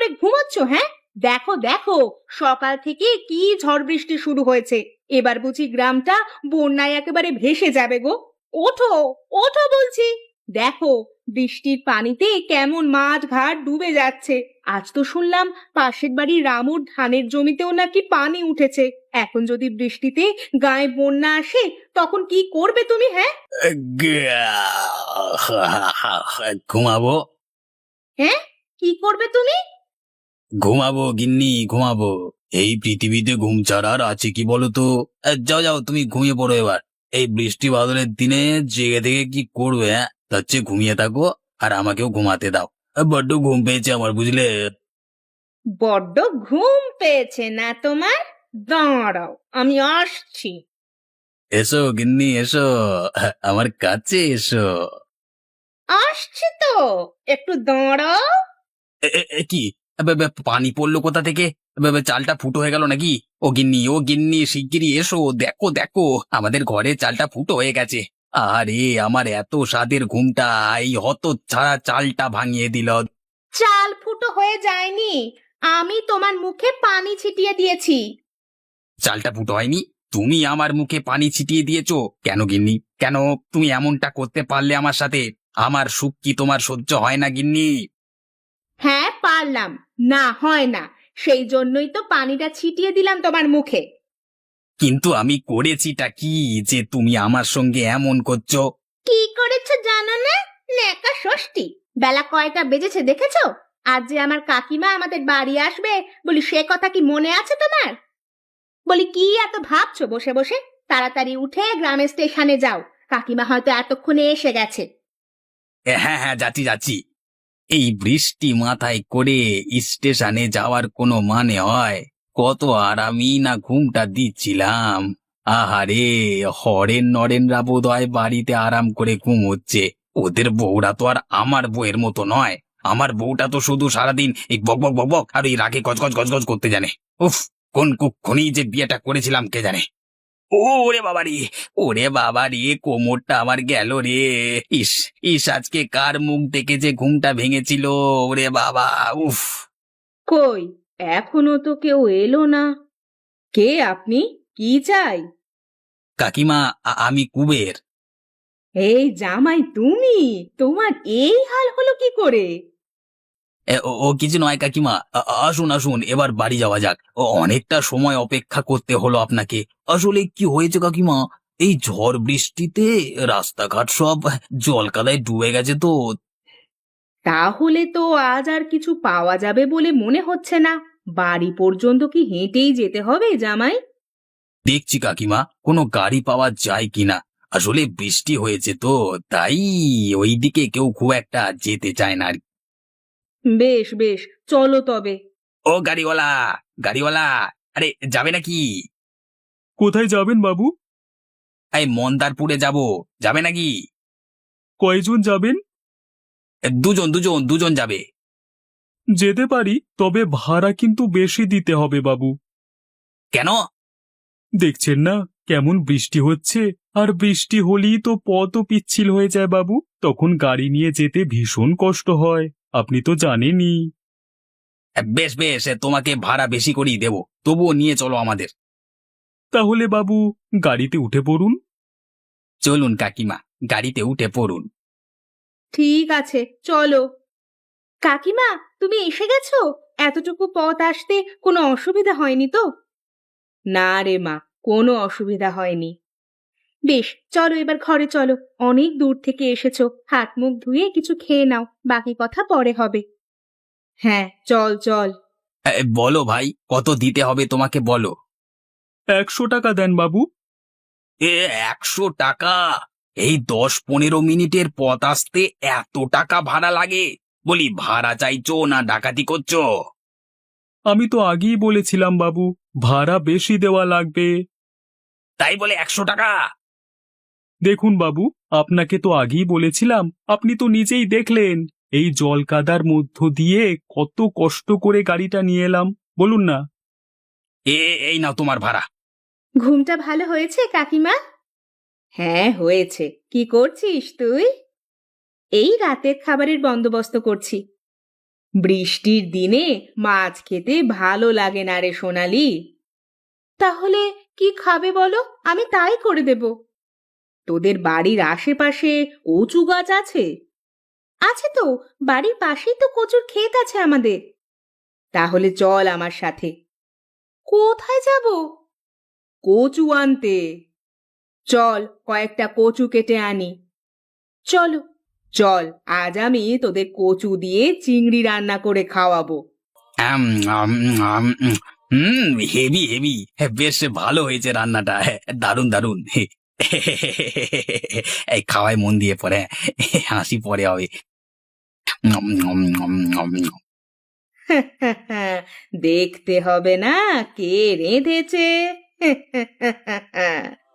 করে ঘুমাচ্ছ? হ্যাঁ, দেখো দেখো, সকাল থেকে কি ঝড় বৃষ্টি শুরু হয়েছে। এবার বুঝি গ্রামটা বন্যায় একেবারে ভেসে যাবে গো। ওঠো, ওঠো বলছি। দেখো, বৃষ্টির পানিতে কেমন মাঠ ঘাট ডুবে যাচ্ছে। আজ তো শুনলাম পাশের বাড়ির রামুর ধানের জমিতেও নাকি পানি উঠেছে। এখন যদি বৃষ্টিতে গায়ে বন্যা আসে, তখন কি করবে তুমি? হ্যাঁ ঘুমাবো। হ্যাঁ, কি করবে তুমি? ঘুমাবো গিন্নি, ঘুমাবো। এই পৃথিবীতে ঘুম ছাড়া আর আছে কি বলো তো? যাও যাও, তুমি ঘুমিয়ে পড়ো এবার। এই বৃষ্টি বাদলের দিনে জেগে থেকে কি করবে? হ্যাঁ, তার চেয়ে ঘুমিয়ে থাকো আর আমাকেও ঘুমাতে দাও। বড্ড ঘুম পেয়েছে আমার, বুঝলে? বড্ড ঘুম পেয়েছে না তোমার? দাঁড়াও, আমি আসছি। এসো গিন্নি, এসো, আমার কাছে এসো। আসছি তো, একটু দাঁড়াও। কি? পানি পড়লো কোথা থেকে? চালটা ফুটো হয়ে গেল নাকি? ও গিন্নি, ও গিন্নি, শিগগিরই এসো, দেখো দেখো, আমাদের ঘরে চালটা ফুটো হয়ে গেছে। আরে আমার এত স্বাদের ঘুমটা এই হত ছাড়া চালটা ভাঙিয়ে দিল। চাল ফুটো হয়ে যায়নি, আমি তোমার মুখে পানি ছিটিয়ে দিয়েছি। চালটা ফুটো হয়নি? তুমি আমার মুখে পানি ছিটিয়ে দিয়েছো কেন গিন্নি? কেন তুমি এমনটা করতে পারলে আমার সাথে? আমার সুখ কি তোমার সহ্য হয় না গিন্নি? হ্যাঁ পারলাম, না হয় না, সেই জন্যই তো পানিটা ছিটিয়ে দিলাম তোমার মুখে। কিন্তু আমি করেছিটা কি যে তুমি আমার সঙ্গে এমন করছো? কি করেছো জানো না? নেকা ষষ্ঠী, বেলা কয়টা বেজেছে দেখেছো? আজ যে আমার কাকিমা আমাদের বাড়ি আসবে, বলি সে কথা কি মনে আছে তোমার? বলি কি এত ভাবছো বসে বসে? তাড়াতাড়ি উঠে গ্রামের স্টেশনে যাও, কাকিমা হয়তো এতক্ষণে এসে গেছে। হ্যাঁ হ্যাঁ, যাচ্ছি যাচ্ছি। এই বৃষ্টি মাথায় করে স্টেশনে যাওয়ার কোনো মানে হয়? কত আরামই না ঘুমটা দিচ্ছিলাম। আহারে, হরেন নরেনরা বোধহয় বাড়িতে আরাম করে ঘুমোচ্ছে। ওদের বউরা তো আর আমার বউয়ের মতো নয়। আমার বউটা তো শুধু সারাদিন এই বক বক বক বক আর এই রাগে গজগজ গজগজ করতে জানে। উফ, কোন কুক্ষণেই যে বিয়েটা করেছিলাম কে জানে। ওরে বাবা রে, ওরে বাবা রে, কোমরটা আমার গেল রে। ইস, ইস, আজকে কার মুখ দেখে যে ঘুমটা ভেঙেছিল। ওরে বাবা, উফ। কই, এখনো তো কেউ এলো না। কে আপনি? কি চাই? কাকিমা, আমি কুবের। এই জামাই তুমি? তোমার এই হাল হলো কি করে? ও কিছু নয় কাকিমা, আসুন আসুন, এবার বাড়ি যাওয়া যাক। অনেকটা সময় অপেক্ষা করতে হলো আপনাকে। আসলে কি হয়েছে কাকিমা, এই ঝড় বৃষ্টিতে রাস্তাঘাট সব জল কাদায় ডুবে গেছে তো। তাহলে তো আজ আর কিছু পাওয়া যাবে বলে মনে হচ্ছে না। বাড়ি পর্যন্ত কি হেঁটেই যেতে হবে জামাই? দেখছি কাকিমা, কোনো গাড়ি পাওয়া যায় কিনা। আসলে বৃষ্টি হয়েছে তো, তাই ওইদিকে কেউ খুব একটা যেতে চায় না আর কি। বেশ বেশ, চলো তবে। ও গাড়িওয়ালা, গাড়িওয়ালা, আরে যাবে নাকি? কোথায় যাবেন বাবু? এই মন্দারপুরে যাব, যাবে নাকি? কয়জন যাবেন? দুজন দুজন দুজন যাবে। যেতে পারি, তবে ভাড়া কিন্তু বেশি দিতে হবে বাবু। কেন? দেখছেন না কেমন বৃষ্টি হচ্ছে, আর বৃষ্টি হলেই তো পথও পিচ্ছিল হয়ে যায় বাবু। তখন গাড়ি নিয়ে যেতে ভীষণ কষ্ট হয়, আপনি তো জানেনই। বেশ বেশ, তোমাকে ভাড়া বেশি করেই দেবো, তবুও নিয়ে চলো আমাদের। তাহলে বাবু গাড়িতে উঠে পড়ুন। চলুন কাকিমা, গাড়িতে উঠে পড়ুন। ঠিক আছে, চলো। কাকিমা, তুমি এসে গেছো? এতটুকু পথ আসতে কোনো অসুবিধা হয়নি তো? না রে মা, কোনো অসুবিধা হয়নি। বেশ, চলো এবার ঘরে চলো। অনেক দূর থেকে এসেছো, হাত মুখ ধুয়ে কিছু খেয়ে নাও, বাকি কথা পরে হবে। হ্যাঁ, চল চল। বলো ভাই, কত দিতে হবে তোমাকে বলো। 100 টাকা দেন বাবু। 100 টাকা? এই 10-15 মিনিটের পথ আসতে এত টাকা ভাড়া লাগে? বলি, ভাড়া চাইছো না ডাকাতি করছো? আমি তো আগেই বলেছিলাম বাবু, ভাড়া বেশি দেওয়া লাগবে। তাই বলে 100 টাকা? দেখুন বাবু, আপনাকে তো আগেই বলেছিলাম, আপনি তো নিজেই দেখলেন এই জল কাদার মধ্য দিয়ে কত কষ্ট করে গাড়িটা নিয়ে এলাম, বলুন না। এই নাও তোমার ভাড়া। ঘুমটা ভালো হয়েছে কাকিমা? হ্যাঁ হয়েছে। কি করছিস তুই? এই রাতের খাবারের বন্দোবস্ত করছি। বৃষ্টির দিনে মাছ খেতে ভালো লাগে না রে সোনালি। তাহলে কি খাবে বলো, আমি তাই করে দেব। তোদের বাড়ির আশেপাশে কচু গাছ আছে? আছে তো, বাড়ির পাশেই তো কচুর ক্ষেত আছে আমাদের। তাহলে চল আমার সাথে। কোথায় যাব? কচু আনতে। চল কয়েকটা কচু কেটে আনি। চলো। চল, আজ আমি তোদের কচু দিয়ে চিংড়ি রান্না করে খাওয়াবো। আম, আম, আম, হেভি হেভি, বেশ ভালো হয়েছে রান্নাটা, দারুণ দারুণ। এই খাওয়ায় মন দিয়ে পরে, হাসি পরে হবে। উম, উম, উম, উম, উম। দেখতে হবে না কে রেঁধেছে?